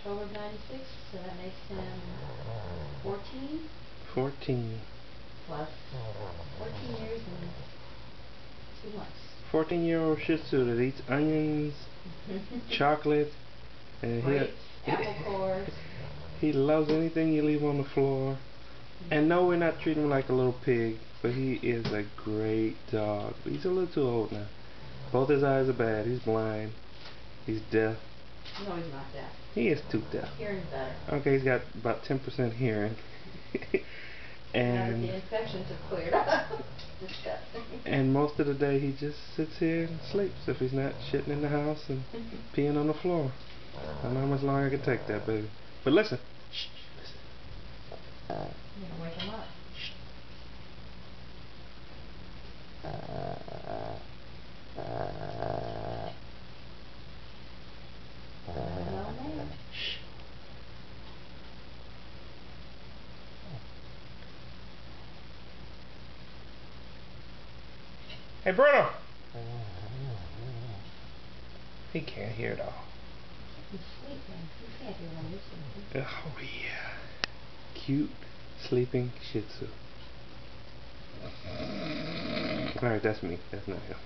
October of 96, so that makes him 14? 14. Plus 14 years and 2 months. 14-year-old Shih Tzu that eats onions, chocolate, and grapes, apple cores. he loves anything you leave on the floor. And no, we're not treating him like a little pig, but he is a great dog. But he's a little too old now. Both his eyes are bad. He's blind. He's deaf. No, he's not deaf. He is too deaf. Hearing's better. Okay, he's got about 10% hearing. And and now that the infections have cleared up. Disgusting. And most of the day he just sits here and sleeps if he's not shitting in the house and peeing on the floor. I don't know how much longer I can take that, baby. But listen. Shh, listen. You're gonna wake him up. Shh. Hello, man. Shh. Hey, Bruno! He can't hear it all. He's sleeping. He can't hear when you're sleeping. Oh, yeah. Cute, sleeping Shih Tzu. Alright, that's me. That's not him.